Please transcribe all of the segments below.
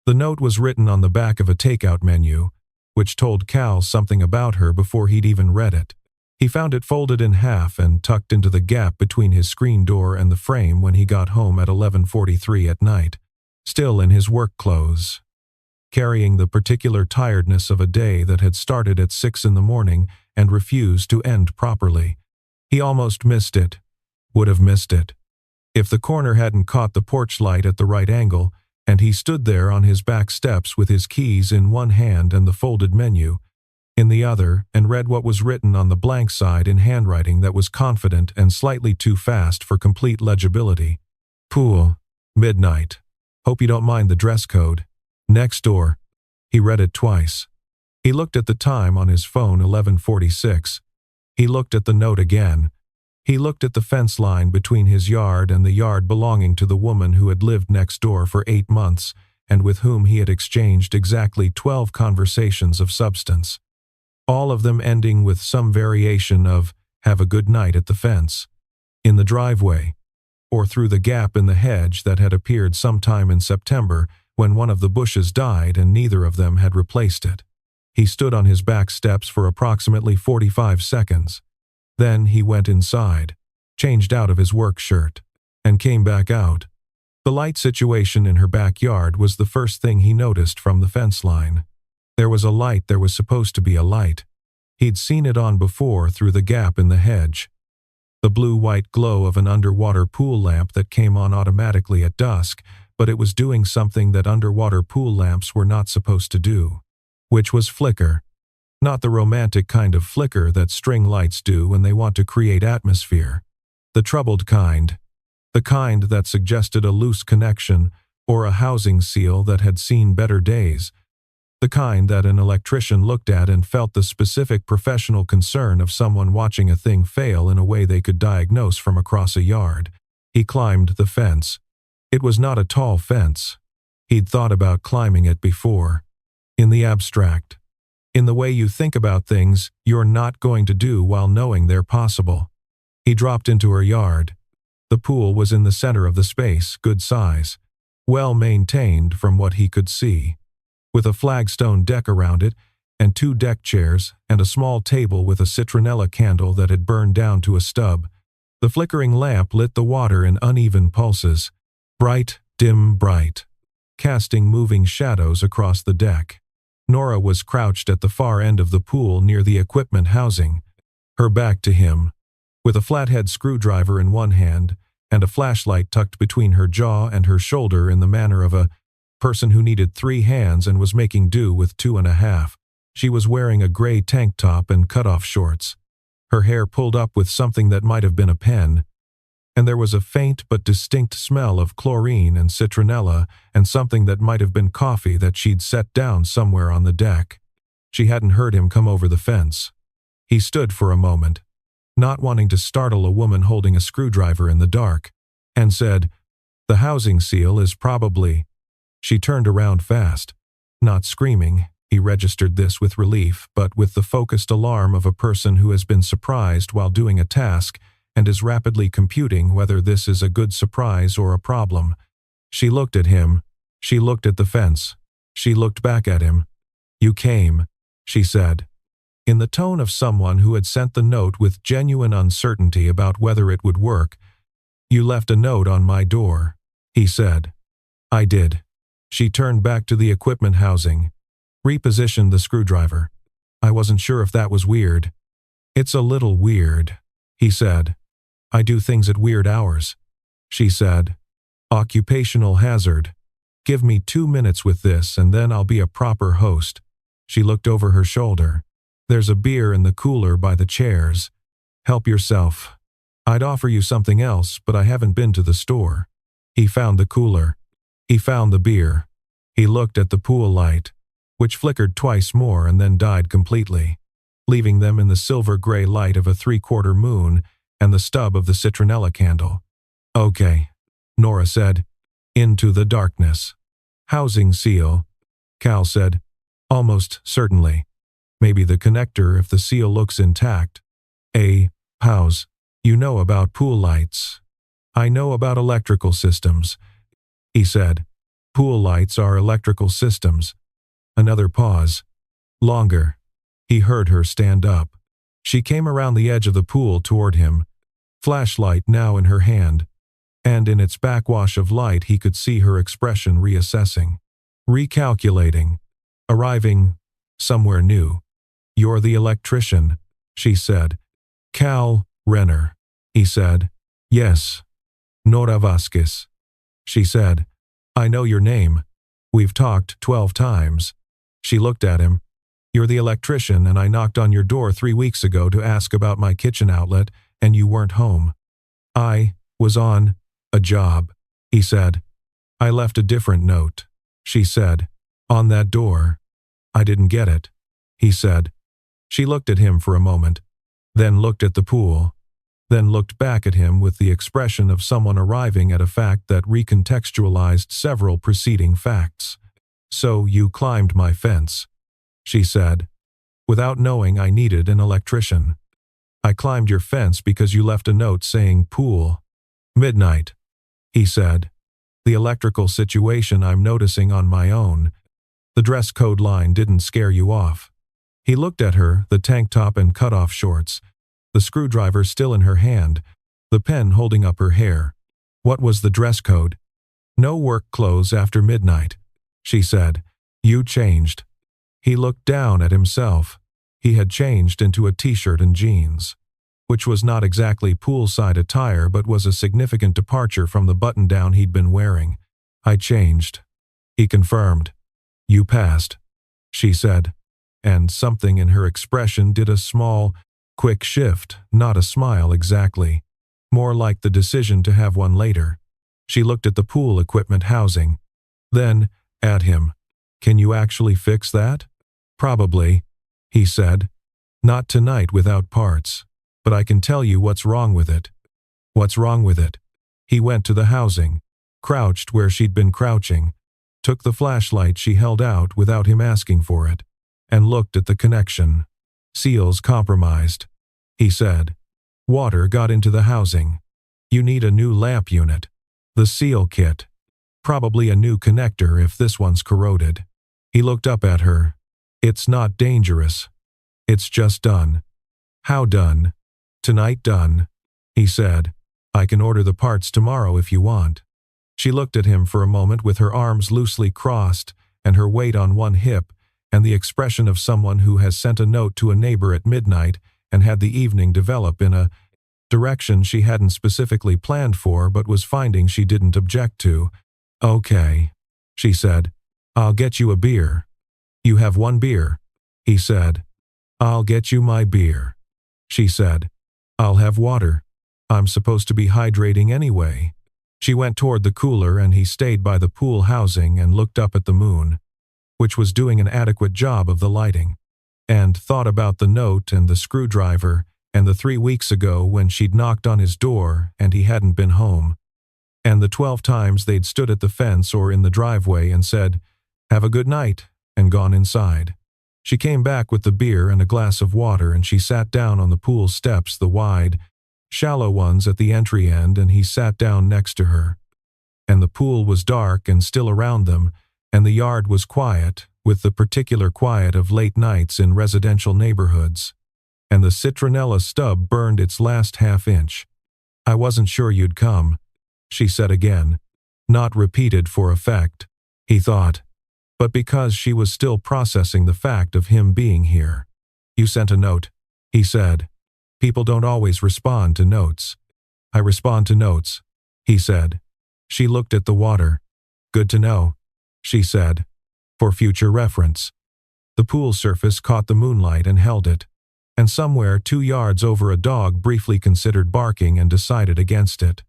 The note was written on the back of a takeout menu, which told Cal something about her before he'd even read it. He found it folded in half and tucked into the gap between his screen door and the frame when he got home at 11:43 at night, still in his work clothes. Carrying the particular tiredness of a day that had started at 6 in the morning and refused to end properly. He almost missed it, would have missed it, if the corner hadn't caught the porch light at the right angle, and he stood there on his back steps with his keys in one hand and the folded menu in the other, and read what was written on the blank side in handwriting that was confident and slightly too fast for complete legibility. Pool. Midnight. Hope you don't mind the dress code. Next door. He read it twice. He looked at the time on his phone, 11:46. He looked at the note again. He looked at the fence line between his yard and the yard belonging to the woman who had lived next door for 8 months and with whom he had exchanged exactly 12 conversations of substance, all of them ending with some variation of "have a good night" at the fence, in the driveway, or through the gap in the hedge that had appeared sometime in September when one of the bushes died and neither of them had replaced it. He stood on his back steps for approximately 45 seconds. Then he went inside, changed out of his work shirt, and came back out. The light situation in her backyard was the first thing he noticed from the fence line. There was a light. There was supposed to be a light. He'd seen it on before through the gap in the hedge. The blue-white glow of an underwater pool lamp that came on automatically at dusk, but it was doing something that underwater pool lamps were not supposed to do, which was flicker. Not the romantic kind of flicker that string lights do when they want to create atmosphere. The troubled kind. The kind that suggested a loose connection or a housing seal that had seen better days. The kind that an electrician looked at and felt the specific professional concern of someone watching a thing fail in a way they could diagnose from across a yard. He climbed the fence. It was not a tall fence. He'd thought about climbing it before. In the abstract. In the way you think about things you're not going to do while knowing they're possible. He dropped into her yard. The pool was in the center of the space, good size, well maintained from what he could see, with a flagstone deck around it, and 2 deck chairs, and a small table with a citronella candle that had burned down to a stub. The flickering lamp lit the water in uneven pulses, bright, dim, bright, casting moving shadows across the deck. Nora was crouched at the far end of the pool near the equipment housing, her back to him, with a flathead screwdriver in one hand and a flashlight tucked between her jaw and her shoulder in the manner of a person who needed 3 hands and was making do with 2.5. She was wearing a gray tank top and cut-off shorts, her hair pulled up with something that might have been a pen, and there was a faint but distinct smell of chlorine and citronella and something that might have been coffee that she'd set down somewhere on the deck. She hadn't heard him come over the fence. He stood for a moment, not wanting to startle a woman holding a screwdriver in the dark, and said, "The housing seal is probably..." She turned around fast. Not screaming, he registered this with relief, but with the focused alarm of a person who has been surprised while doing a task and is rapidly computing whether this is a good surprise or a problem. She looked at him. She looked at the fence. She looked back at him. "You came," she said, in the tone of someone who had sent the note with genuine uncertainty about whether it would work. "You left a note on my door," he said. "I did." She turned back to the equipment housing, repositioned the screwdriver. "I wasn't sure if that was weird." "It's a little weird," he said. "I do things at weird hours," she said. "Occupational hazard. Give me 2 minutes with this and then I'll be a proper host." She looked over her shoulder. "There's a beer in the cooler by the chairs. Help yourself. I'd offer you something else, but I haven't been to the store." He found the cooler. He found the beer. He looked at the pool light, which flickered twice more and then died completely, leaving them in the silver-gray light of a 3/4 moon and the stub of the citronella candle. "Okay," Nora said. Into the darkness. "Housing seal," Cal said. "Almost certainly. Maybe the connector if the seal looks intact." House. "You know about pool lights." "I know about electrical systems," he said. Pool lights are electrical systems. Another pause. Longer. He heard her stand up. She came around the edge of the pool toward him, flashlight now in her hand, and in its backwash of light he could see her expression reassessing, recalculating, arriving somewhere new. "You're the electrician," she said. "Cal Renner," he said. "Yes. Nora Vásquez," she said. "I know your name. We've talked 12 times. She looked at him. "You're the electrician, and I knocked on your door 3 weeks ago to ask about my kitchen outlet, and you weren't home." "I was on a job," he said. "I left a different note," she said. "On that door." "I didn't get it," he said. She looked at him for a moment, then looked at the pool, then looked back at him with the expression of someone arriving at a fact that recontextualized several preceding facts. "So you climbed my fence," she said, "without knowing I needed an electrician. I climbed your fence because you left a note saying pool." "Midnight," he said. "The electrical situation I'm noticing on my own. The dress code line didn't scare you off." He looked at her, the tank top and cutoff shorts, the screwdriver still in her hand, the pen holding up her hair. "What was the dress code?" "No work clothes after midnight," she said. "You changed." He looked down at himself. He had changed into a t-shirt and jeans, which was not exactly poolside attire but was a significant departure from the button-down he'd been wearing. "I changed," he confirmed. "You passed," she said, and something in her expression did a small, quick shift, not a smile exactly, more like the decision to have one later. She looked at the pool equipment housing, then at him. "Can you actually fix that?" "Probably," he said. "Not tonight without parts. But I can tell you what's wrong with it." "What's wrong with it?" He went to the housing, crouched where she'd been crouching, took the flashlight she held out without him asking for it, and looked at the connection. "Seals compromised," he said. "Water got into the housing. You need a new lamp unit. The seal kit. Probably a new connector if this one's corroded." He looked up at her. "It's not dangerous. It's just done." "How done?" "Tonight done," he said. "I can order the parts tomorrow if you want." She looked at him for a moment with her arms loosely crossed and her weight on one hip, and the expression of someone who has sent a note to a neighbor at midnight and had the evening develop in a direction she hadn't specifically planned for but was finding she didn't object to. "Okay," she said. "I'll get you a beer." "You have one beer," he said. "I'll get you my beer," she said. "I'll have water. I'm supposed to be hydrating anyway." She went toward the cooler and he stayed by the pool housing and looked up at the moon, which was doing an adequate job of the lighting, and thought about the note and the screwdriver and the 3 weeks ago when she'd knocked on his door and he hadn't been home, and the 12 times they'd stood at the fence or in the driveway and said, "Have a good night," and gone inside. She came back with the beer and a glass of water and she sat down on the pool steps, the wide, shallow ones at the entry end, and he sat down next to her. And the pool was dark and still around them, and the yard was quiet, with the particular quiet of late nights in residential neighborhoods. And the citronella stub burned its last half-inch. "I wasn't sure you'd come," she said again. Not repeated for effect, he thought, but because she was still processing the fact of him being here. "You sent a note," he said. "People don't always respond to notes." "I respond to notes," he said. She looked at the water. "Good to know," she said. "For future reference." The pool surface caught the moonlight and held it, and somewhere 2 yards over a dog briefly considered barking and decided against it.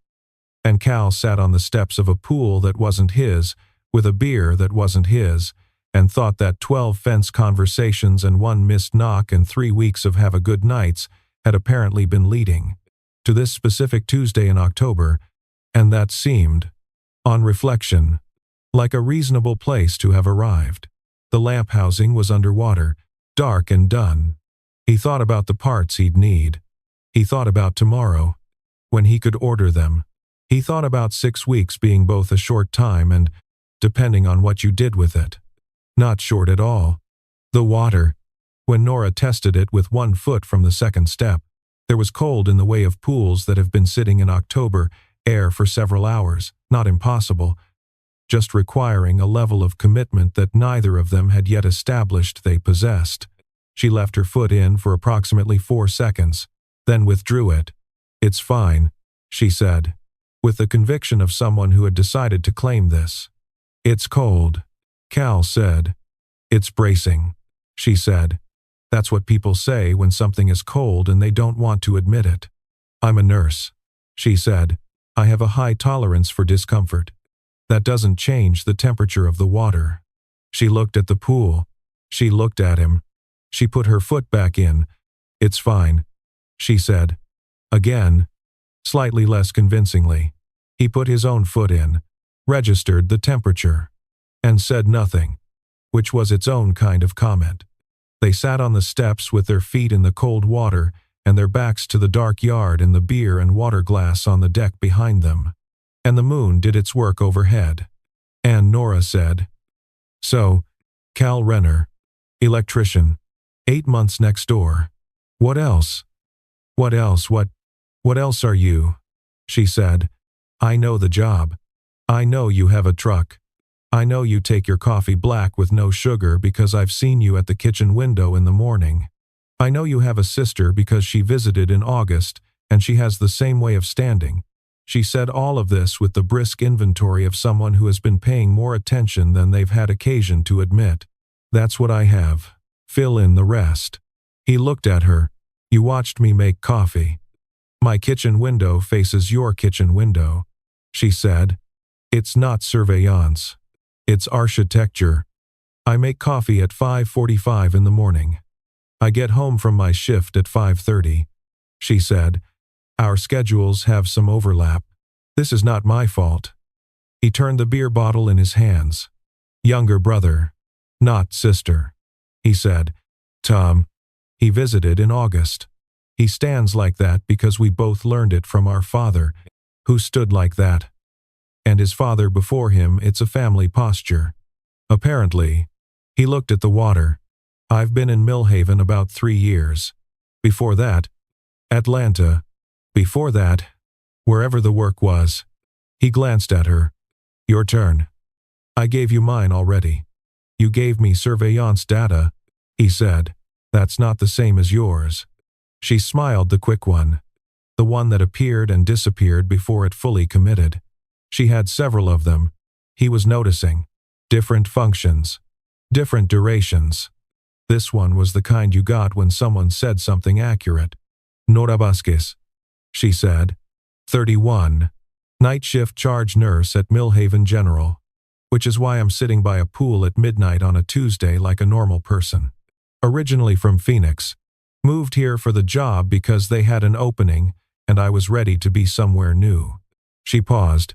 And Cal sat on the steps of a pool that wasn't his, with a beer that wasn't his, and thought that 12 fence conversations and 1 missed knock and 3 weeks of have a good nights had apparently been leading to this specific Tuesday in October, and that seemed, on reflection, like a reasonable place to have arrived. The lamp housing was underwater, dark and done. He thought about the parts he'd need. He thought about tomorrow, when he could order them. He thought about 6 weeks being both a short time and depending on what you did with it. Not short at all. The water. When Nora tested it with 1 foot from the second step, there was cold in the way of pools that have been sitting in October air for several hours, not impossible, just requiring a level of commitment that neither of them had yet established they possessed. She left her foot in for approximately 4 seconds, then withdrew it. "It's fine," she said, with the conviction of someone who had decided to claim this. "It's cold," Cal said. "It's bracing," she said. "That's what people say when something is cold and they don't want to admit it." "I'm a nurse," she said. "I have a high tolerance for discomfort. That doesn't change the temperature of the water." She looked at the pool. She looked at him. She put her foot back in. "It's fine," she said. Again, slightly less convincingly. He put his own foot in, registered the temperature, and said nothing, which was its own kind of comment. They sat on the steps with their feet in the cold water and their backs to the dark yard and the beer and water glass on the deck behind them. And the moon did its work overhead. And Nora said, "So, Cal Renner, electrician, 8 months next door. What else? What else? What else are you?" She said, "I know the job. I know you have a truck. I know you take your coffee black with no sugar because I've seen you at the kitchen window in the morning. I know you have a sister because she visited in August and she has the same way of standing." She said all of this with the brisk inventory of someone who has been paying more attention than they've had occasion to admit. "That's what I have. Fill in the rest." He looked at her. "You watched me make coffee. My kitchen window faces your kitchen window," she said. "It's not surveillance. It's architecture. I make coffee at 5:45 in the morning. I get home from my shift at 5:30, she said. "Our schedules have some overlap. This is not my fault." He turned the beer bottle in his hands. "Younger brother, not sister," he said. "Tom. He visited in August. He stands like that because we both learned it from our father, who stood like that. And his father before him. It's a family posture. Apparently." He looked at the water. "I've been in Millhaven about 3 years. Before that, Atlanta. Before that, wherever the work was." He glanced at her. "Your turn. I gave you mine already. You gave me surveillance data," he said. "That's not the same as yours." She smiled, the quick one. The one that appeared and disappeared before it fully committed. She had several of them. He was noticing. Different functions. Different durations. This one was the kind you got when someone said something accurate. "Nora Vásquez," she said. 31. Night shift charge nurse at Millhaven General. Which is why I'm sitting by a pool at midnight on a Tuesday like a normal person. Originally from Phoenix. Moved here for the job because they had an opening, and I was ready to be somewhere new. She paused.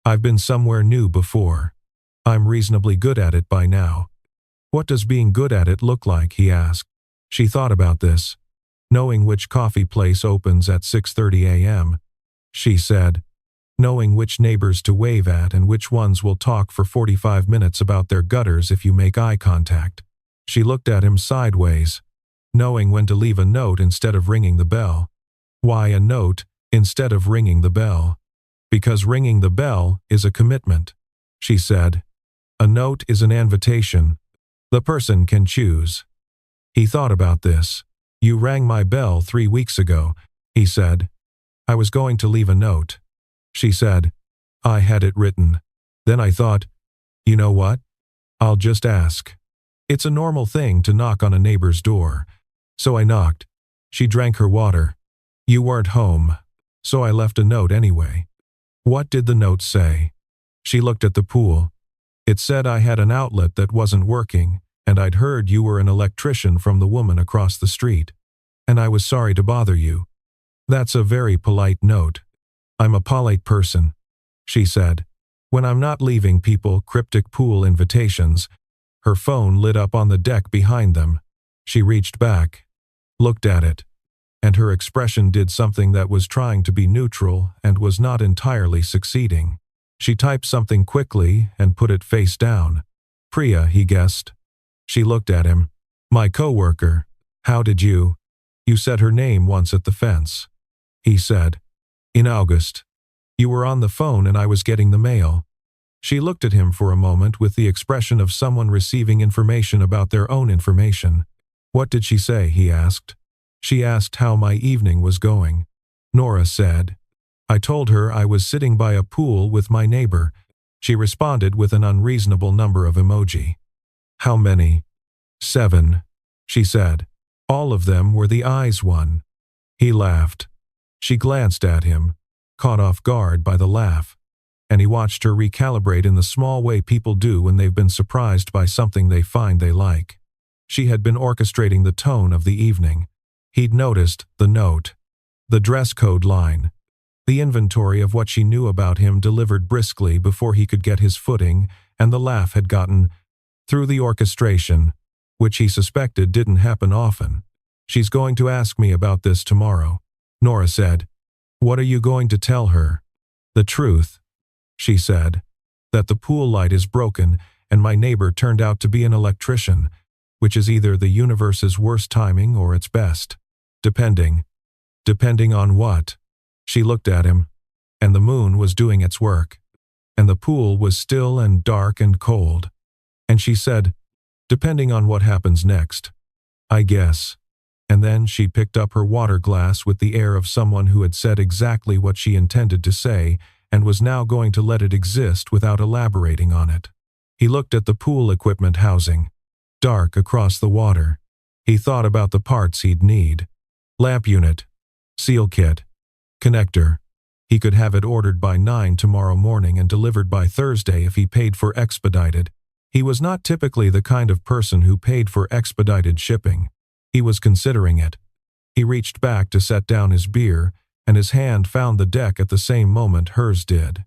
"I've been somewhere new before. I'm reasonably good at it by now." "What does being good at it look like?" he asked. She thought about this. "Knowing which coffee place opens at 6:30 a.m., she said. "Knowing which neighbors to wave at and which ones will talk for 45 minutes about their gutters if you make eye contact." She looked at him sideways. "Knowing when to leave a note instead of ringing the bell." "Why a note instead of ringing the bell?" "Because ringing the bell is a commitment," she said. "A note is an invitation. The person can choose." He thought about this. "You rang my bell 3 weeks ago," he said. "I was going to leave a note." She said, "I had it written. Then I thought, you know what? I'll just ask. It's a normal thing to knock on a neighbor's door. So I knocked." She drank her water. "You weren't home. So I left a note anyway." "What did the note say?" She looked at the pool. "It said I had an outlet that wasn't working, and I'd heard you were an electrician from the woman across the street. And I was sorry to bother you." "That's a very polite note." "I'm a polite person," she said. "When I'm not leaving people cryptic pool invitations." Her phone lit up on the deck behind them. She reached back, looked at it, and her expression did something that was trying to be neutral and was not entirely succeeding. She typed something quickly and put it face down. Priya, he guessed. She looked at him. My coworker. How did you? You said her name once at the fence. He said. In August. You were on the phone and I was getting the mail. She looked at him for a moment with the expression of someone receiving information about their own information. What did she say? He asked. She asked how my evening was going. Nora said. I told her I was sitting by a pool with my neighbor. She responded with an unreasonable number of emoji. How many? 7, she said. All of them were the eyes one. He laughed. She glanced at him, caught off guard by the laugh, and he watched her recalibrate in the small way people do when they've been surprised by something they find they like. She had been orchestrating the tone of the evening. He'd noticed the note, the dress code line, the inventory of what she knew about him delivered briskly before he could get his footing, and the laugh had gotten through the orchestration, which he suspected didn't happen often. She's going to ask me about this tomorrow, Nora said. What are you going to tell her? The truth, she said, that the pool light is broken and my neighbor turned out to be an electrician, which is either the universe's worst timing or its best. Depending on what? She looked at him, and the moon was doing its work, and the pool was still and dark and cold. And she said, depending on what happens next. I guess. And then she picked up her water glass with the air of someone who had said exactly what she intended to say and was now going to let it exist without elaborating on it. He looked at the pool equipment housing, dark across the water. He thought about the parts he'd need. Lamp unit, seal kit, connector. He could have it ordered by 9 tomorrow morning and delivered by Thursday if he paid for expedited. He was not typically the kind of person who paid for expedited shipping. He was considering it. He reached back to set down his beer, and his hand found the deck at the same moment hers did,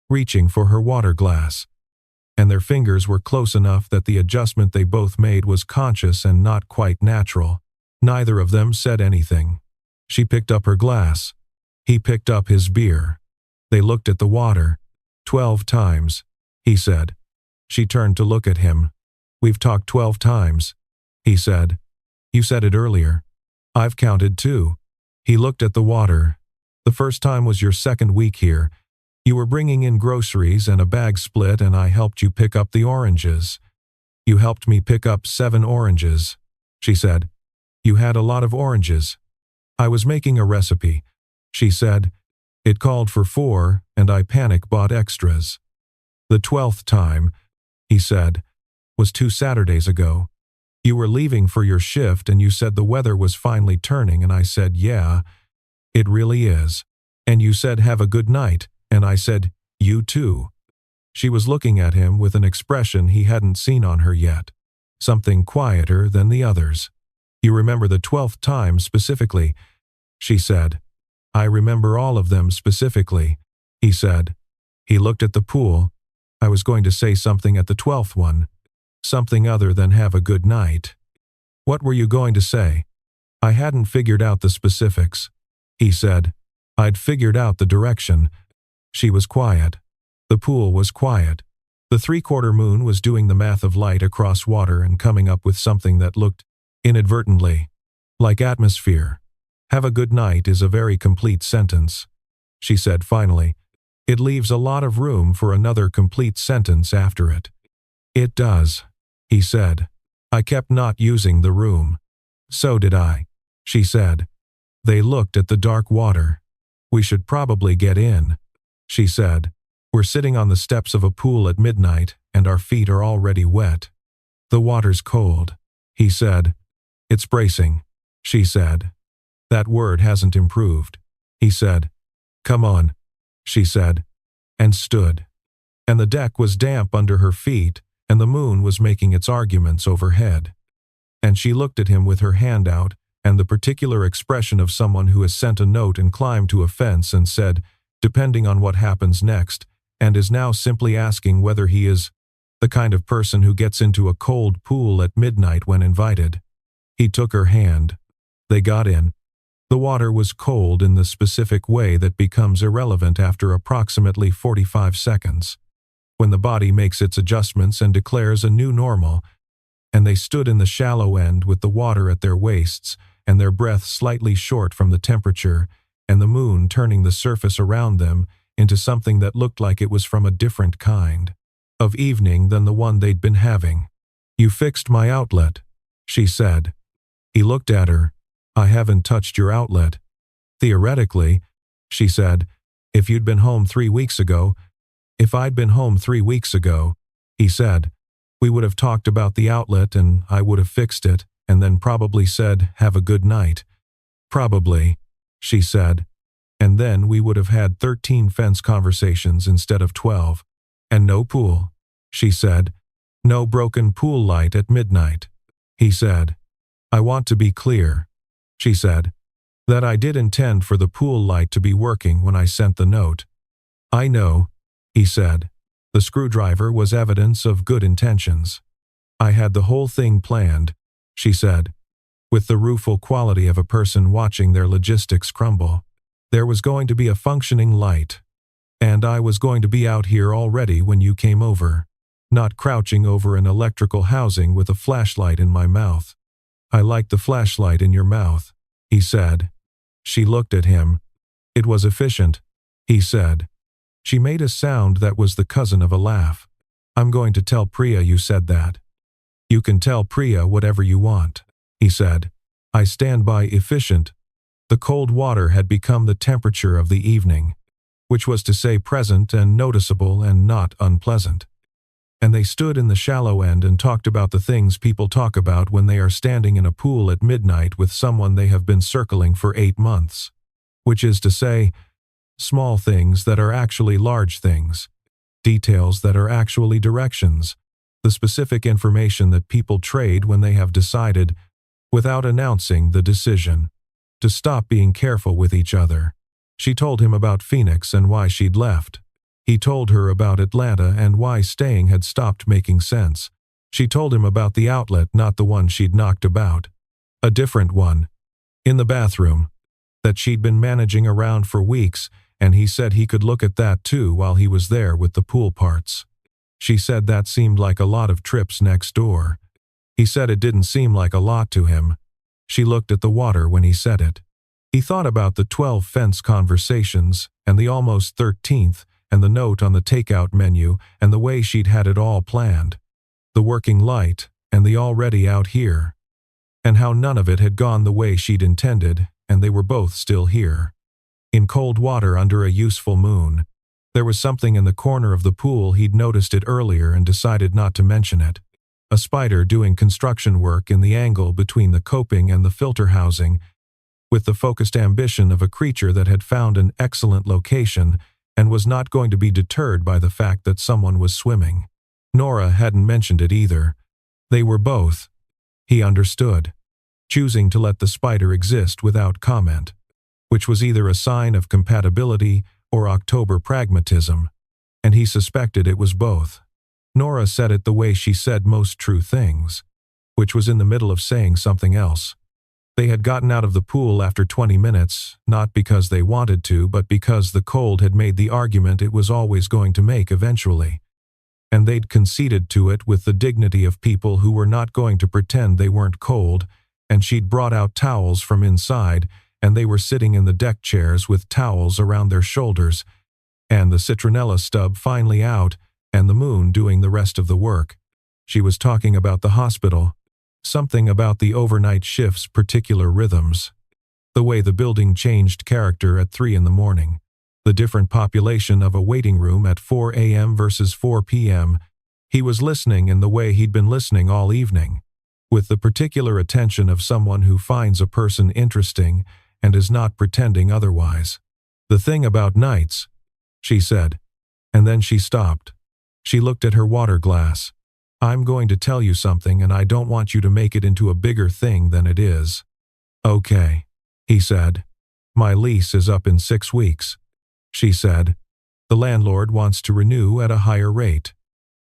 reaching for her water glass. And their fingers were close enough that the adjustment they both made was conscious and not quite natural. Neither of them said anything. She picked up her glass. He picked up his beer. They looked at the water. 12 times, he said. She turned to look at him. We've talked 12 times, he said. You said it earlier. I've counted too. He looked at the water. The first time was your second week here. You were bringing in groceries and a bag split and I helped you pick up the oranges. You helped me pick up 7 oranges, she said. You had a lot of oranges. I was making a recipe, she said. It called for 4 and I panic bought extras. The 12th time, he said, was 2 Saturdays ago. You were leaving for your shift and you said the weather was finally turning and I said, yeah, it really is. And you said have a good night and I said, you too. She was looking at him with an expression he hadn't seen on her yet, something quieter than the others. You remember the 12th time specifically, she said. I remember all of them specifically, he said. He looked at the pool. I was going to say something at the 12th one. Something other than have a good night. What were you going to say? I hadn't figured out the specifics, he said. I'd figured out the direction. She was quiet. The pool was quiet. The 3/4 moon was doing the math of light across water and coming up with something that looked, inadvertently, like atmosphere. Have a good night is a very complete sentence, she said finally. It leaves a lot of room for another complete sentence after it. It does, he said. I kept not using the room. So did I, she said. They looked at the dark water. We should probably get in, she said. We're sitting on the steps of a pool at midnight, and our feet are already wet. The water's cold, he said. It's bracing, she said. That word hasn't improved, he said. Come on, she said, and stood. And the deck was damp under her feet, and the moon was making its arguments overhead. And she looked at him with her hand out, and the particular expression of someone who has sent a note and climbed to a fence and said, depending on what happens next, and is now simply asking whether he is the kind of person who gets into a cold pool at midnight when invited. He took her hand. They got in. The water was cold in the specific way that becomes irrelevant after approximately 45 seconds, when the body makes its adjustments and declares a new normal, and they stood in the shallow end with the water at their waists and their breath slightly short from the temperature, and the moon turning the surface around them into something that looked like it was from a different kind of evening than the one they'd been having. "You fixed my outlet," she said. He looked at her. "I haven't touched your outlet." "Theoretically," she said, "if you'd been home 3 weeks ago." "If I'd been home 3 weeks ago," he said, "we would have talked about the outlet and I would have fixed it and then probably said, 'Have a good night.'" "Probably," she said. "And then we would have had 13 fence conversations instead of 12. And no pool," she said. "No broken pool light at midnight." He said, "I want to be clear," she said, "that I did intend for the pool light to be working when I sent the note." "I know," he said. "The screwdriver was evidence of good intentions." "I had the whole thing planned," she said, with the rueful quality of a person watching their logistics crumble. "There was going to be a functioning light, and I was going to be out here already when you came over, not crouching over an electrical housing with a flashlight in my mouth." "I like the flashlight in your mouth," he said. She looked at him. "It was efficient," he said. She made a sound that was the cousin of a laugh. "I'm going to tell Priya you said that." "You can tell Priya whatever you want," he said. "I stand by efficient." The cold water had become the temperature of the evening, which was to say present and noticeable and not unpleasant. And they stood in the shallow end and talked about the things people talk about when they are standing in a pool at midnight with someone they have been circling for 8 months. Which is to say, small things that are actually large things, details that are actually directions, the specific information that people trade when they have decided, without announcing the decision, to stop being careful with each other. She told him about Phoenix and why she'd left. He told her about Atlanta and why staying had stopped making sense. She told him about the outlet, not the one she'd knocked about. A different one. In the bathroom. That she'd been managing around for weeks, and he said he could look at that too while he was there with the pool parts. She said that seemed like a lot of trips next door. He said it didn't seem like a lot to him. She looked at the water when he said it. He thought about the 12 fence conversations, and the almost 13th, and the note on the takeout menu, and the way she'd had it all planned. The working light, and the already out here. And how none of it had gone the way she'd intended, and they were both still here. In cold water under a useful moon. There was something in the corner of the pool. He'd noticed it earlier and decided not to mention it. A spider doing construction work in the angle between the coping and the filter housing, with the focused ambition of a creature that had found an excellent location and was not going to be deterred by the fact that someone was swimming. Nora hadn't mentioned it either. They were both, he understood, choosing to let the spider exist without comment, which was either a sign of compatibility or October pragmatism, and he suspected it was both. Nora said it the way she said most true things, which was in the middle of saying something else. They had gotten out of the pool after 20 minutes, not because they wanted to, but because the cold had made the argument it was always going to make eventually. And they'd conceded to it with the dignity of people who were not going to pretend they weren't cold, and she'd brought out towels from inside, and they were sitting in the deck chairs with towels around their shoulders, and the citronella stub finally out, and the moon doing the rest of the work. She was talking about the hospital, something about the overnight shift's particular rhythms, the way the building changed character at 3 in the morning, the different population of a waiting room at 4 a.m. versus 4 p.m. He was listening in the way he'd been listening all evening, with the particular attention of someone who finds a person interesting and is not pretending otherwise. "The thing about nights," she said, and then she stopped. She looked at her water glass. "I'm going to tell you something, and I don't want you to make it into a bigger thing than it is." "Okay," he said. "My lease is up in 6 weeks," she said. "The landlord wants to renew at a higher rate.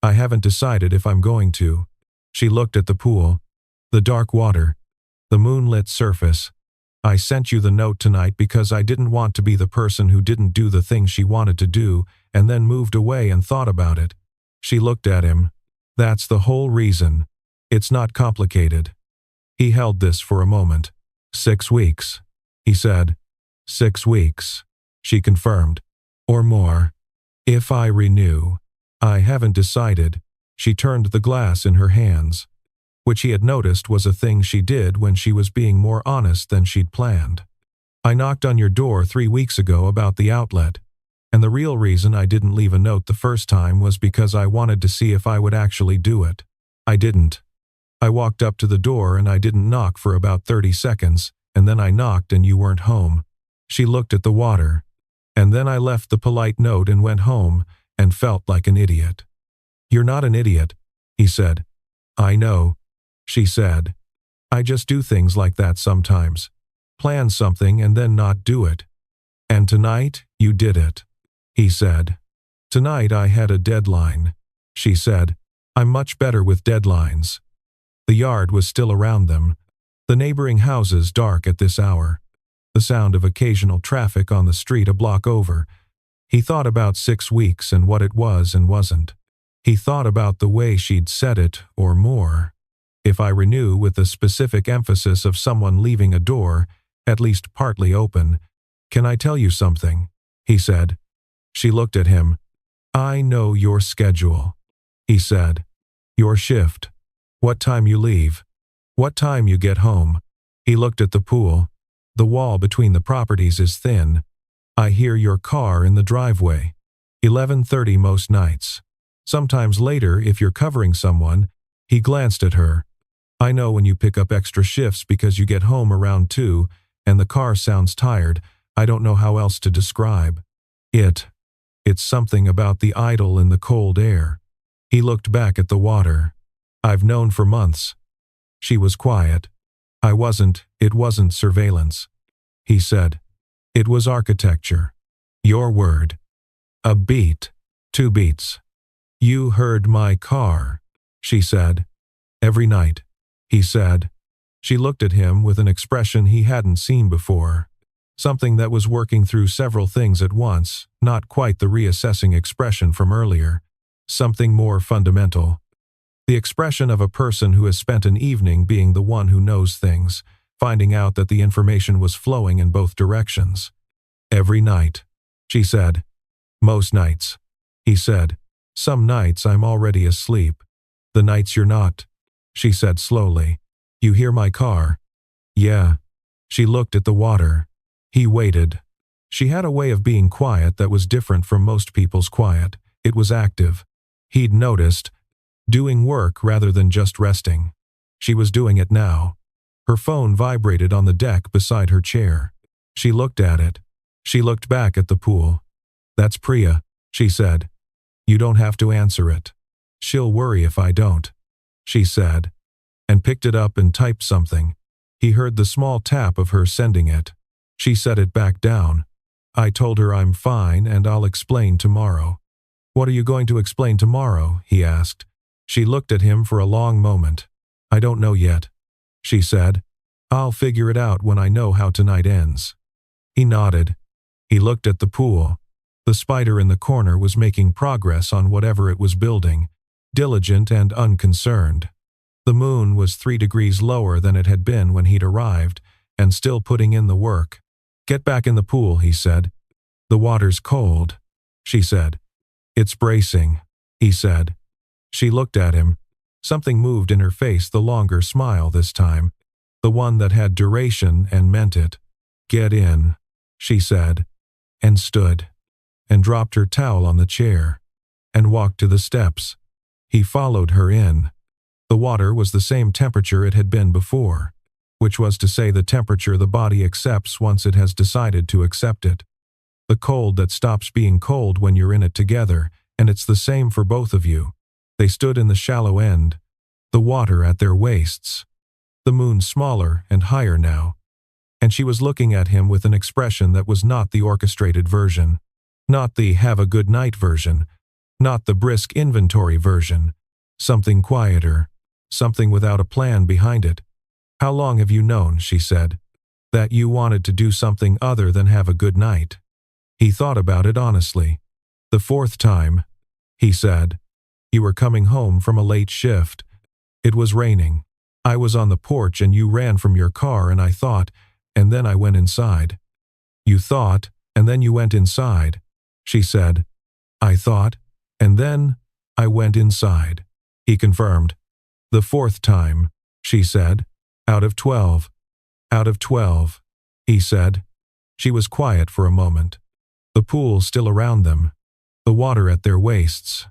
I haven't decided if I'm going to." She looked at the pool, the dark water, the moonlit surface, I sent you the note tonight because I didn't want to be the person who didn't do the thing she wanted to do and then moved away and thought about it. She looked at him. That's the whole reason. It's not complicated. He held this for a moment. 6 weeks, he said. 6 weeks, she confirmed. Or more. If I renew. I haven't decided. She turned the glass in her hands, which he had noticed was a thing she did when she was being more honest than she'd planned. I knocked on your door 3 weeks ago about the outlet, and the real reason I didn't leave a note the first time was because I wanted to see if I would actually do it. I didn't. I walked up to the door and I didn't knock for about 30 seconds, and then I knocked and you weren't home. She looked at the water. And then I left the polite note and went home and felt like an idiot. You're not an idiot, he said. I know, she said. I just do things like that sometimes. Plan something and then not do it. And tonight, you did it, he said. Tonight I had a deadline, she said. I'm much better with deadlines. The yard was still around them, the neighboring houses dark at this hour, the sound of occasional traffic on the street a block over. He thought about 6 weeks and what it was and wasn't. He thought about the way she'd said it, or more. If I renew, with the specific emphasis of someone leaving a door, at least partly open. Can I tell you something? He said. She looked at him. I know your schedule, he said. Your shift. What time you leave. What time you get home. He looked at the pool. The wall between the properties is thin. I hear your car in the driveway. 11:30 most nights. Sometimes later if you're covering someone. He glanced at her. I know when you pick up extra shifts because you get home around 2 and the car sounds tired. I don't know how else to describe it. It's something about the idle in the cold air. He looked back at the water. I've known for months. She was quiet. It wasn't surveillance. He said. It was architecture. Your word. A beat. 2 beats. You heard my car, she said. Every night, he said. She looked at him with an expression he hadn't seen before. Something that was working through several things at once, not quite the reassessing expression from earlier. Something more fundamental. The expression of a person who has spent an evening being the one who knows things, finding out that the information was flowing in both directions. Every night, she said. Most nights, he said. Some nights I'm already asleep. The nights you're not, she said slowly. You hear my car? Yeah. She looked at the water. He waited. She had a way of being quiet that was different from most people's quiet. It was active. He'd noticed. Doing work rather than just resting. She was doing it now. Her phone vibrated on the deck beside her chair. She looked at it. She looked back at the pool. That's Priya, she said. You don't have to answer it. She'll worry if I don't, she said, and picked it up and typed something. He heard the small tap of her sending it. She set it back down. I told her I'm fine and I'll explain tomorrow. What are you going to explain tomorrow? He asked. She looked at him for a long moment. I don't know yet, she said. I'll figure it out when I know how tonight ends. He nodded. He looked at the pool. The spider in the corner was making progress on whatever it was building, diligent and unconcerned. The moon was 3 degrees lower than it had been when he'd arrived, and still putting in the work. Get back in the pool, he said. The water's cold, she said. It's bracing, he said. She looked at him. Something moved in her face, the longer smile this time, the one that had duration and meant it. Get in, she said, and stood, and dropped her towel on the chair, and walked to the steps. He followed her in. The water was the same temperature it had been before, which was to say the temperature the body accepts once it has decided to accept it. The cold that stops being cold when you're in it together, and it's the same for both of you. They stood in the shallow end, the water at their waists. The moon smaller and higher now. And she was looking at him with an expression that was not the orchestrated version, not the have a good night version, not the brisk inventory version. Something quieter, something without a plan behind it. How long have you known? She said. That you wanted to do something other than have a good night. He thought about it honestly. The fourth time, he said. You were coming home from a late shift. It was raining. I was on the porch and you ran from your car and I thought, and then I went inside. You thought, and then you went inside, she said. I thought, and then I went inside, he confirmed. The fourth time, she said. Out of 12. Out of 12, he said. She was quiet for a moment. The pool still around them. The water at their waists.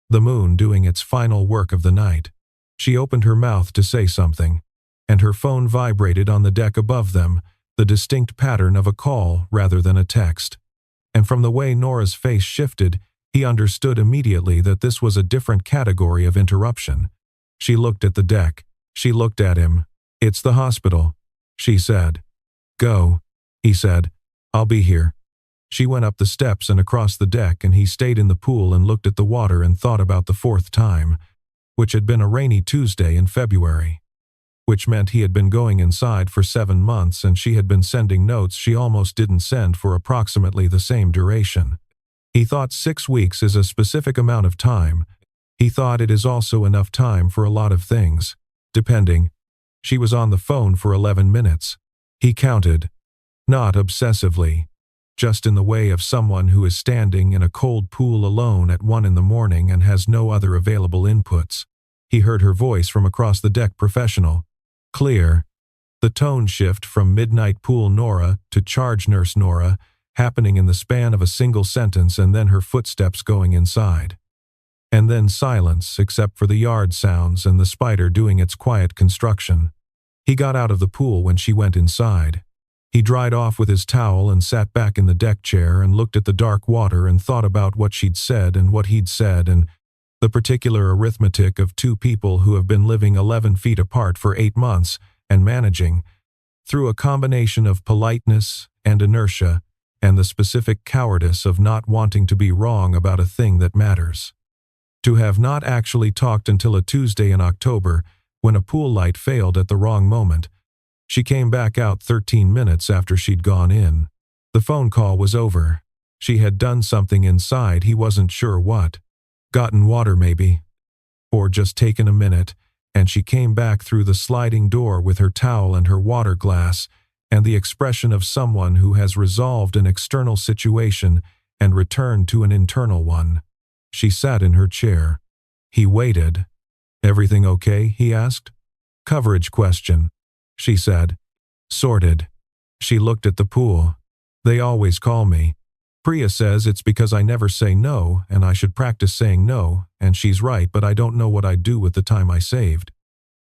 The moon doing its final work of the night. She opened her mouth to say something, and her phone vibrated on the deck above them, the distinct pattern of a call rather than a text. And from the way Nora's face shifted, he understood immediately that this was a different category of interruption. She looked at the deck. She looked at him. It's the hospital, she said. Go, he said. I'll be here. She went up the steps and across the deck, and he stayed in the pool and looked at the water and thought about the fourth time, which had been a rainy Tuesday in February, which meant he had been going inside for 7 months and she had been sending notes she almost didn't send for approximately the same duration. He thought 6 weeks is a specific amount of time. He thought it is also enough time for a lot of things, depending. She was on the phone for 11 minutes. He counted. Not obsessively. Just in the way of someone who is standing in a cold pool alone at 1 in the morning and has no other available inputs. He heard her voice from across the deck, professional. Clear. The tone shift from midnight pool Nora to charge nurse Nora, happening in the span of a single sentence, and then her footsteps going inside. And then silence except for the yard sounds and the spider doing its quiet construction. He got out of the pool when she went inside. He dried off with his towel and sat back in the deck chair and looked at the dark water and thought about what she'd said and what he'd said and the particular arithmetic of 2 people who have been living 11 feet apart for 8 months and managing, through a combination of politeness and inertia and the specific cowardice of not wanting to be wrong about a thing that matters. To have not actually talked until a Tuesday in October when a pool light failed at the wrong moment. She came back out 13 minutes after she'd gone in. The phone call was over. She had done something inside, he wasn't sure what. Gotten water maybe. Or just taken a minute, and she came back through the sliding door with her towel and her water glass, and the expression of someone who has resolved an external situation and returned to an internal one. She sat in her chair. He waited. Everything okay? He asked. Coverage question, she said. Sorted. She looked at the pool. They always call me. Priya says it's because I never say no, and I should practice saying no, and she's right, but I don't know what I'd do with the time I saved.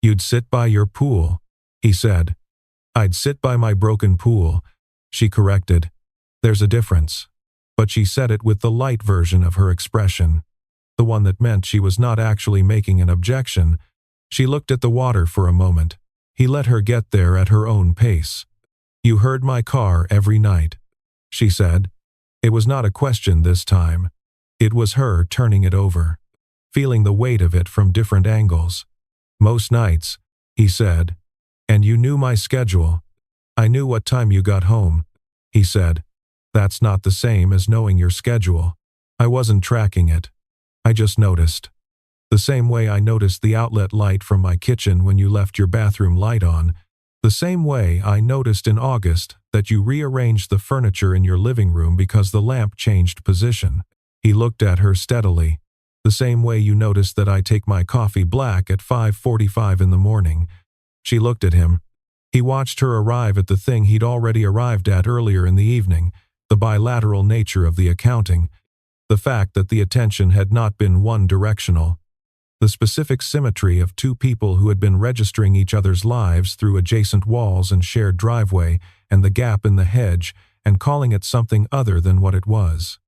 You'd sit by your pool, he said. I'd sit by my broken pool, she corrected. There's a difference. But she said it with the light version of her expression, the one that meant she was not actually making an objection. She looked at the water for a moment. He let her get there at her own pace. You heard my car every night, she said. It was not a question this time. It was her turning it over, feeling the weight of it from different angles. Most nights, he said. And you knew my schedule. I knew what time you got home, he said. That's not the same as knowing your schedule. I wasn't tracking it. I just noticed. The same way I noticed the outlet light from my kitchen when you left your bathroom light on. The same way I noticed in August that you rearranged the furniture in your living room because the lamp changed position. He looked at her steadily. The same way you noticed that I take my coffee black at 5:45 in the morning. She looked at him. He watched her arrive at the thing he'd already arrived at earlier in the evening, the bilateral nature of the accounting, the fact that the attention had not been one-directional, the specific symmetry of 2 people who had been registering each other's lives through adjacent walls and shared driveway and the gap in the hedge and calling it something other than what it was.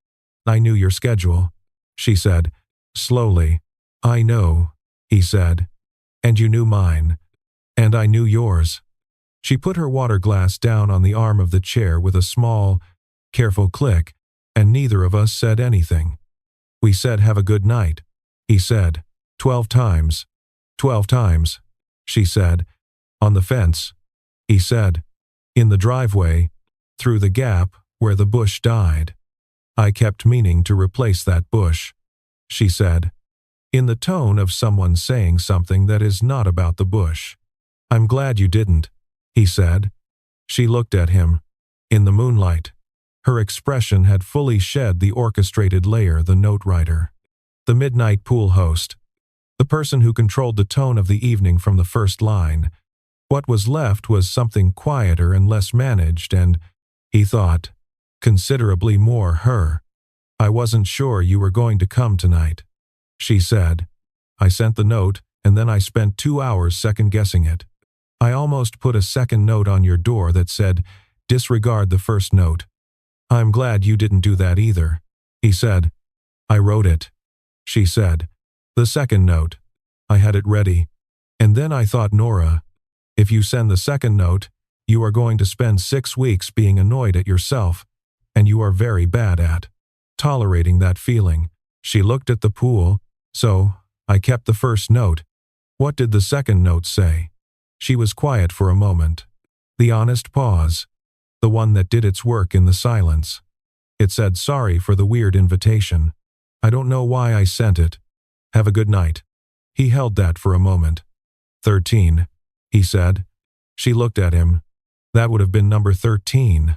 I knew your schedule, she said, slowly. I know, he said. And you knew mine. And I knew yours. She put her water glass down on the arm of the chair with a small, careful click, and neither of us said anything. We said have a good night, he said. 12 times. 12 times, she said. On the fence, he said. In the driveway, through the gap where the bush died. I kept meaning to replace that bush, she said, in the tone of someone saying something that is not about the bush. I'm glad you didn't, he said. She looked at him. In the moonlight, her expression had fully shed the orchestrated layer the note writer. The midnight pool host. The person who controlled the tone of the evening from the first line. What was left was something quieter and less managed and, he thought, considerably more her. I wasn't sure you were going to come tonight, she said. I sent the note, and then I spent 2 hours second-guessing it. I almost put a second note on your door that said, disregard the first note. I'm glad you didn't do that either, he said. I wrote it, she said. The second note. I had it ready. And then I thought, Nora, if you send the second note, you are going to spend 6 weeks being annoyed at yourself, and you are very bad at tolerating that feeling. She looked at the pool, so I kept the first note. What did the second note say? She was quiet for a moment. The honest pause. The one that did its work in the silence. It said, sorry for the weird invitation. I don't know why I sent it. Have a good night. He held that for a moment. 13, he said. She looked at him. That would have been number 13.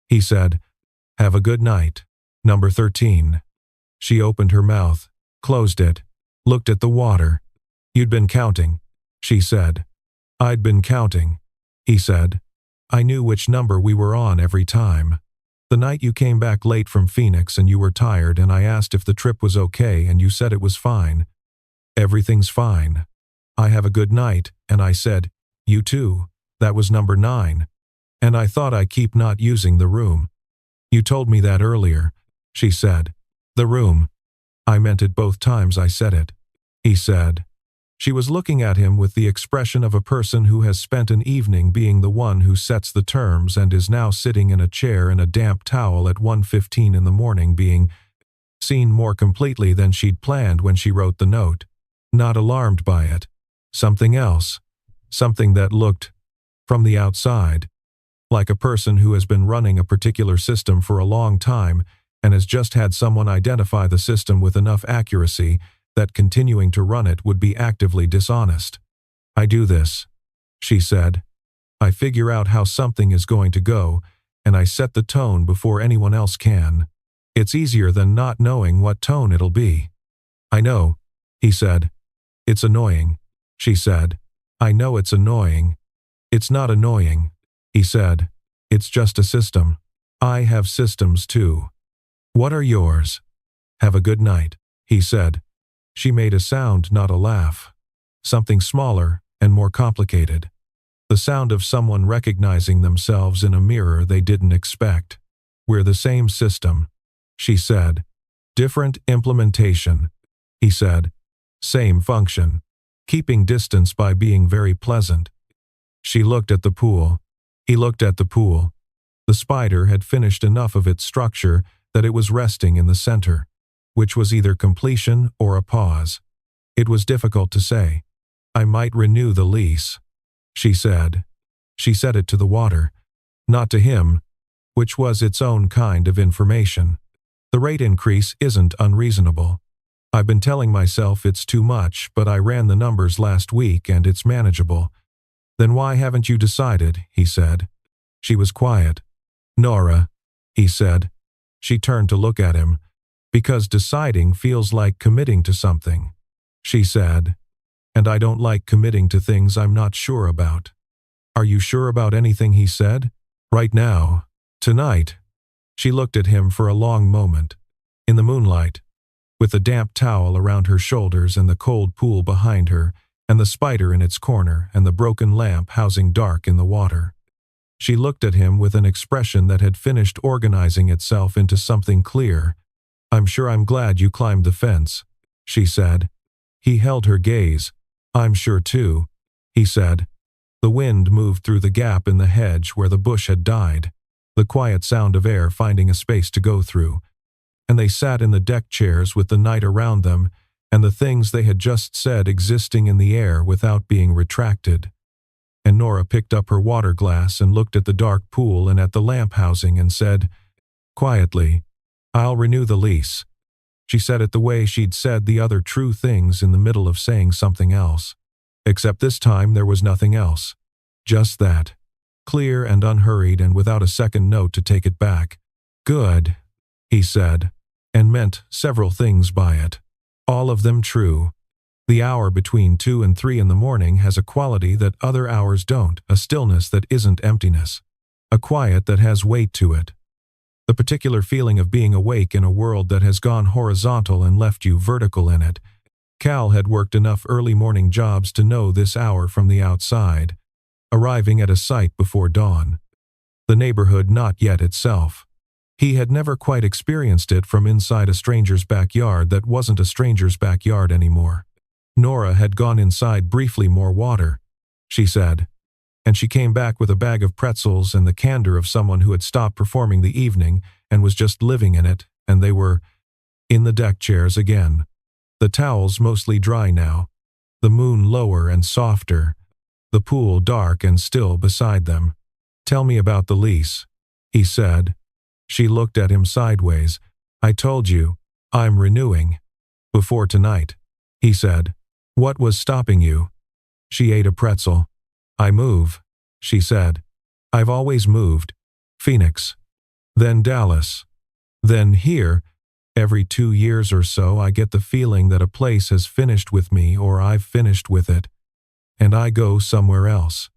He said, have a good night. Number 13. She opened her mouth, closed it, looked at the water. You'd been counting, she said. I'd been counting, he said. I knew which number we were on every time. The night you came back late from Phoenix and you were tired and I asked if the trip was okay and you said it was fine. Everything's fine. I have a good night, and I said, you too. That was number 9. And I thought I keep not using the room. You told me that earlier, she said. The room. I meant it both times I said it, he said. She was looking at him with the expression of a person who has spent an evening being the one who sets the terms and is now sitting in a chair in a damp towel at 1:15 in the morning being seen more completely than she'd planned when she wrote the note. Not alarmed by it. Something else. Something that looked, from the outside, like a person who has been running a particular system for a long time and has just had someone identify the system with enough accuracy that continuing to run it would be actively dishonest. I do this, she said. I figure out how something is going to go, and I set the tone before anyone else can. It's easier than not knowing what tone it'll be. I know, he said. It's annoying, she said. I know it's annoying. It's not annoying, he said. It's just a system. I have systems too. What are yours? Have a good night, he said. She made a sound, not a laugh. Something smaller and more complicated. The sound of someone recognizing themselves in a mirror they didn't expect. We're the same system, she said. Different implementation, he said. Same function. Keeping distance by being very pleasant. She looked at the pool. He looked at the pool. The spider had finished enough of its structure that it was resting in the center, which was either completion or a pause. It was difficult to say. I might renew the lease, she said. She said it to the water, not to him, which was its own kind of information. The rate increase isn't unreasonable. I've been telling myself it's too much, but I ran the numbers last week and it's manageable. Then why haven't you decided, he said. She was quiet. Nora, he said. She turned to look at him. Because deciding feels like committing to something, she said. And I don't like committing to things I'm not sure about. Are you sure about anything, he said? Right now. Tonight. She looked at him for a long moment. In the moonlight, with the damp towel around her shoulders and the cold pool behind her, and the spider in its corner and the broken lamp housing dark in the water. She looked at him with an expression that had finished organizing itself into something clear. I'm sure I'm glad you climbed the fence, she said. He held her gaze. I'm sure too, he said. The wind moved through the gap in the hedge where the bush had died, the quiet sound of air finding a space to go through. And they sat in the deck chairs with the night around them and the things they had just said existing in the air without being retracted. and Nora picked up her water glass and looked at the dark pool and at the lamp housing and said, quietly, "I'll renew the lease." She said it the way she'd said the other true things in the middle of saying something else. Except this time there was nothing else. Just that. Clear and unhurried and without a second note to take it back. "Good," he said, and meant several things by it. All of them true. The hour between 2 and 3 in the morning has a quality that other hours don't, a stillness that isn't emptiness. A quiet that has weight to it. The particular feeling of being awake in a world that has gone horizontal and left you vertical in it. Cal had worked enough early morning jobs to know this hour from the outside, arriving at a site before dawn. The neighborhood not yet itself. He had never quite experienced it from inside a stranger's backyard that wasn't a stranger's backyard anymore. Nora had gone inside briefly. "More water," she said. And she came back with a bag of pretzels and the candor of someone who had stopped performing the evening and was just living in it, and they were in the deck chairs again. The towels mostly dry now, the moon lower and softer, the pool dark and still beside them. "Tell me about the lease," he said. She looked at him sideways. "I told you, I'm renewing. Before tonight," he said. "What was stopping you?" She ate a pretzel. "I move," she said. "I've always moved. Phoenix. Then Dallas. Then here. Every 2 years or so I get the feeling that a place has finished with me or I've finished with it. And I go somewhere else."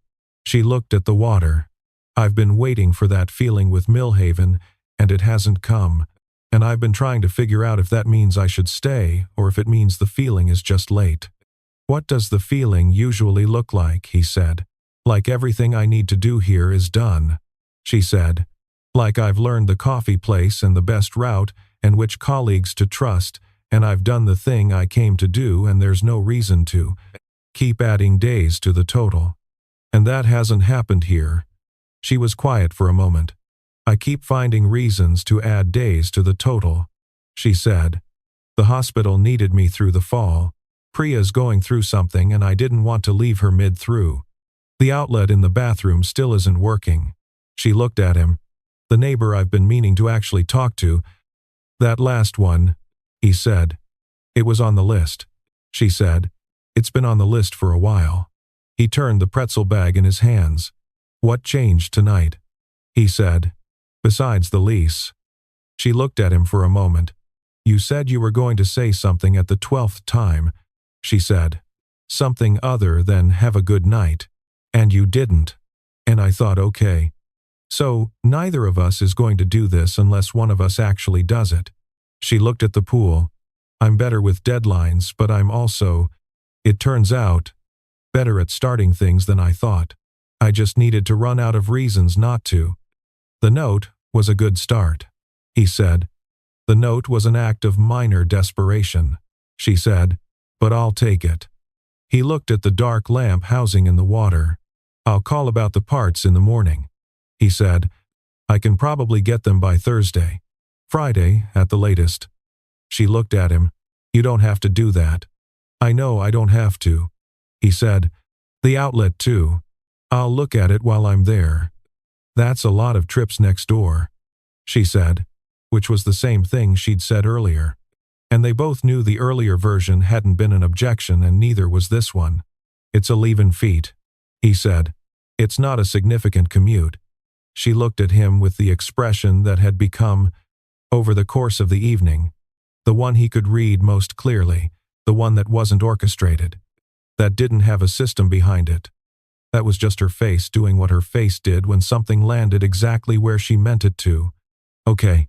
She looked at the water. "I've been waiting for that feeling with Millhaven, and it hasn't come. And I've been trying to figure out if that means I should stay or if it means the feeling is just late." "What does the feeling usually look like?" he said. "Like everything I need to do here is done," she said. "Like I've learned the coffee place and the best route and which colleagues to trust, and I've done the thing I came to do and there's no reason to keep adding days to the total. And that hasn't happened here." She was quiet for a moment. "I keep finding reasons to add days to the total," she said. "The hospital needed me through the fall. Priya's going through something and I didn't want to leave her mid-through. The outlet in the bathroom still isn't working." She looked at him. "The neighbor I've been meaning to actually talk to." "That last one," he said. "It was on the list," she said. "It's been on the list for a while." He turned the pretzel bag in his hands. "What changed tonight?" he said. "Besides the lease." She looked at him for a moment. "You said you were going to say something at the 12th time," she said. "Something other than have a good night. And you didn't. And I thought, okay. So, neither of us is going to do this unless one of us actually does it." She looked at the pool. "I'm better with deadlines, but I'm also, it turns out, better at starting things than I thought. I just needed to run out of reasons not to." "The note was a good start," he said. "The note was an act of minor desperation," she said, "but I'll take it." He looked at the dark lamp housing in the water. "I'll call about the parts in the morning," he said. "I can probably get them by Thursday. Friday, at the latest." She looked at him. "You don't have to do that." "I know I don't have to," he said. "The outlet too. I'll look at it while I'm there." "That's a lot of trips next door," she said, which was the same thing she'd said earlier. And they both knew the earlier version hadn't been an objection and neither was this one. "It's a leavin' feet," he said. "It's not a significant commute." She looked at him with the expression that had become, over the course of the evening, the one he could read most clearly, the one that wasn't orchestrated, that didn't have a system behind it. That was just her face doing what her face did when something landed exactly where she meant it to. "Okay,"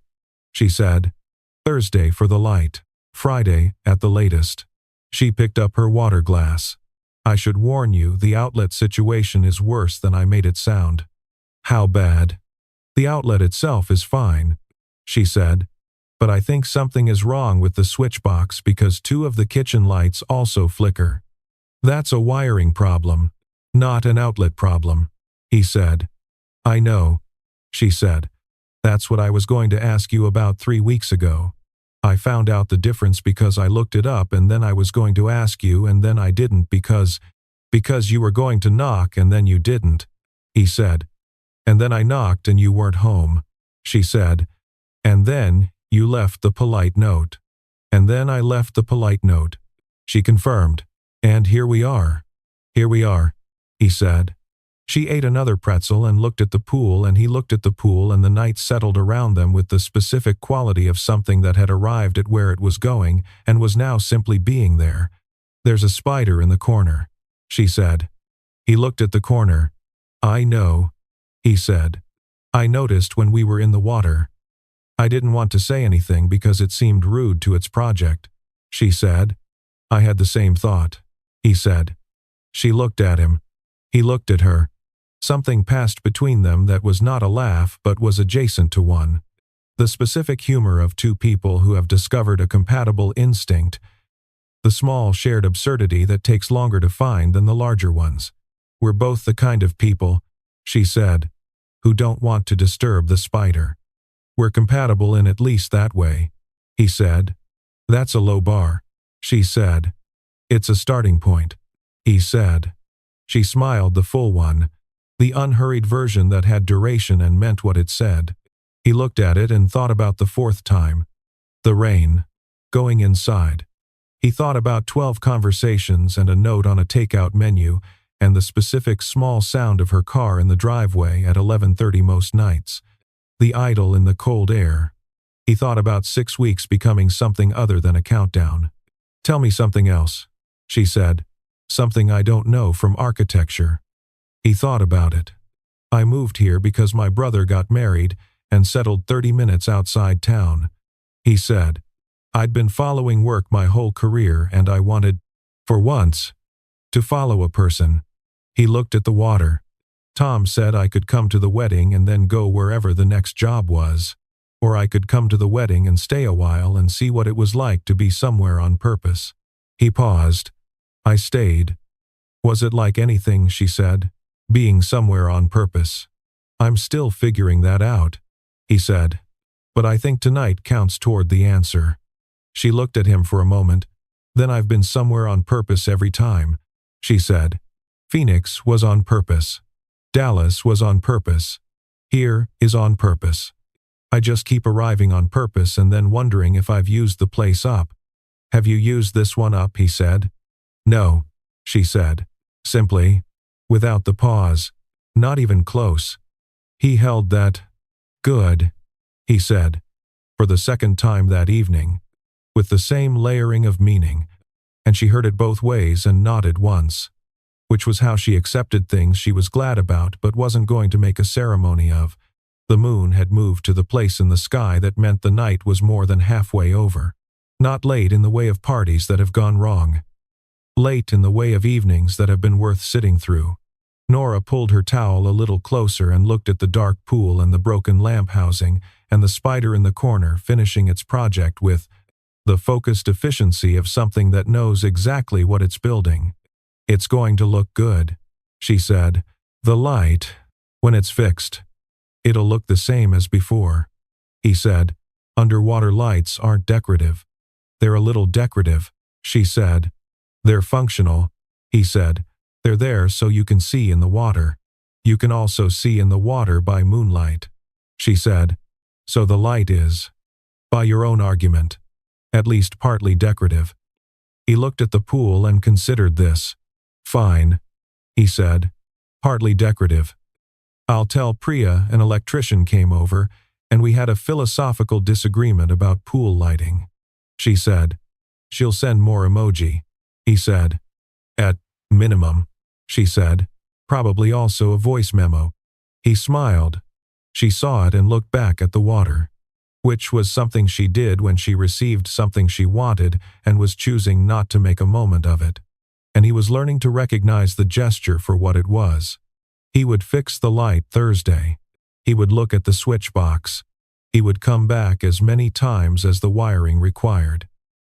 she said. "Thursday for the light. Friday at the latest." She picked up her water glass. "I should warn you, the outlet situation is worse than I made it sound." "How bad?" "The outlet itself is fine," she said. "But I think something is wrong with the switch box because 2 of the kitchen lights also flicker. That's a wiring problem, not an outlet problem," he said. "I know," she said. "That's what I was going to ask you about 3 weeks ago. I found out the difference because I looked it up and then I was going to ask you and then I didn't because Because you were going to knock and then you didn't, he said. And then I knocked and you weren't home, she said. And then you left the polite note. And then I left the polite note, she confirmed. And here we are. Here we are, he said. She ate another pretzel and looked at the pool, and he looked at the pool, and the night settled around them with the specific quality of something that had arrived at where it was going and was now simply being there. There's a spider in the corner, she said. He looked at the corner. I know, he said. I noticed when we were in the water. I didn't want to say anything because it seemed rude to its project, she said. I had the same thought, he said. She looked at him. He looked at her. Something passed between them that was not a laugh but was adjacent to one. The specific humor of two people who have discovered a compatible instinct. The small shared absurdity that takes longer to find than the larger ones. We're both the kind of people, she said, who don't want to disturb the spider. We're compatible in at least that way, he said. That's a low bar, she said. It's a starting point, he said. She smiled, the full one, the unhurried version that had duration and meant what it said. He looked at it and thought about the fourth time. The rain. Going inside. He thought about 12 conversations and a note on a takeout menu and the specific small sound of her car in the driveway at 11:30 most nights. The idle in the cold air. He thought about 6 weeks becoming something other than a countdown. Tell me something else, she said. Something I don't know from architecture. He thought about it. I moved here because my brother got married and settled 30 minutes outside town, he said. I'd been following work my whole career and I wanted, for once, to follow a person. He looked at the water. Tom said I could come to the wedding and then go wherever the next job was. Or I could come to the wedding and stay a while and see what it was like to be somewhere on purpose. He paused. I stayed. Was it like anything, she said, being somewhere on purpose? I'm still figuring that out, he said. But I think tonight counts toward the answer. She looked at him for a moment. Then I've been somewhere on purpose every time, she said. Phoenix was on purpose. Dallas was on purpose. Here is on purpose. I just keep arriving on purpose and then wondering if I've used the place up. Have you used this one up, he said. No, she said. Simply, without the pause. Not even close. He held that. Good, he said. For the second time that evening. With the same layering of meaning. And she heard it both ways and nodded once. Which was how she accepted things she was glad about but wasn't going to make a ceremony of. The moon had moved to the place in the sky that meant the night was more than halfway over. Not late in the way of parties that have gone wrong. Late in the way of evenings that have been worth sitting through. Nora pulled her towel a little closer and looked at the dark pool and the broken lamp housing and the spider in the corner finishing its project with the focused efficiency of something that knows exactly what it's building. It's going to look good, she said. The light, when it's fixed, it'll look the same as before, he said. Underwater lights aren't decorative. They're a little decorative, she said. They're functional, he said. They're there so you can see in the water. You can also see in the water by moonlight, she said. So the light is, by your own argument, at least partly decorative. He looked at the pool and considered this. Fine, he said. Partly decorative. I'll tell Priya an electrician came over, and we had a philosophical disagreement about pool lighting, she said. She'll send more emoji, he said. At minimum, she said. Probably also a voice memo. He smiled. She saw it and looked back at the water, which was something she did when she received something she wanted and was choosing not to make a moment of it. And he was learning to recognize the gesture for what it was. He would fix the light Thursday. He would look at the switch box. He would come back as many times as the wiring required,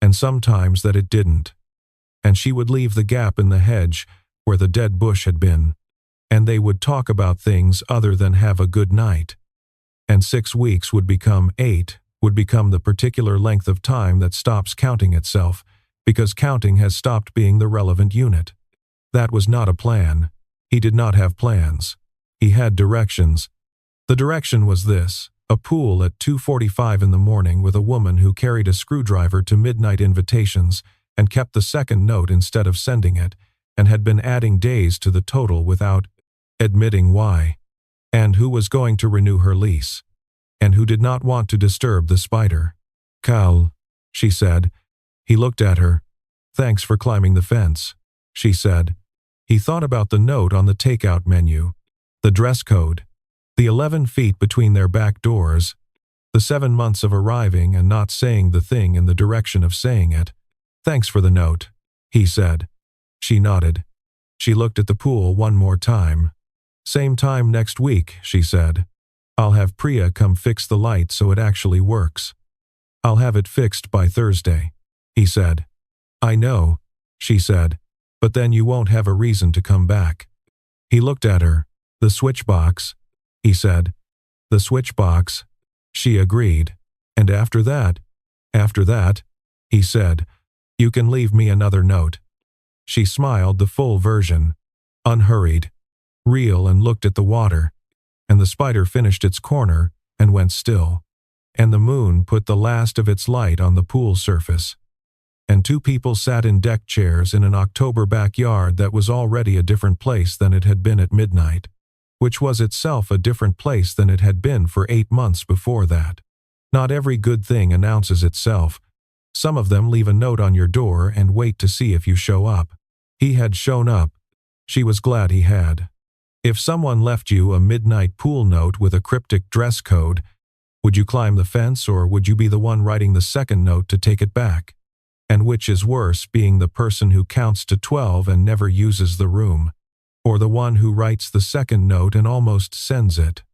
and sometimes that it didn't. And she would leave the gap in the hedge where the dead bush had been, and they would talk about things other than have a good night. And 6 weeks would become 8, would become the particular length of time that stops counting itself, because counting has stopped being the relevant unit. That was not a plan. He did not have plans. He had directions. The direction was this: a pool at 2:45 in the morning with a woman who carried a screwdriver to midnight invitations and kept the second note instead of sending it, and had been adding days to the total without admitting why, and who was going to renew her lease, and who did not want to disturb the spider. "Cal," she said. He looked at her. "Thanks for climbing the fence," she said. He thought about the note on the takeout menu, the dress code, the 11 feet between their back doors, the 7 months of arriving and not saying the thing in the direction of saying it. "Thanks for the note," he said. She nodded. She looked at the pool one more time. "Same time next week," she said. "I'll have Priya come fix the light so it actually works." "I'll have it fixed by Thursday," he said. "I know," she said, "but then you won't have a reason to come back." He looked at her. "The switch box," he said. "The switch box," she agreed. "And after that," he said, "you can leave me another note." She smiled the full version, unhurried, real, and looked at the water. And the spider finished its corner and went still. And the moon put the last of its light on the pool surface. And 2 people sat in deck chairs in an October backyard that was already a different place than it had been at midnight, which was itself a different place than it had been for 8 months before that. Not every good thing announces itself. Some of them leave a note on your door and wait to see if you show up. He had shown up. She was glad he had. If someone left you a midnight pool note with a cryptic dress code, would you climb the fence, or would you be the one writing the second note to take it back? And which is worse, being the person who counts to 12 and never uses the room, or the one who writes the second note and almost sends it?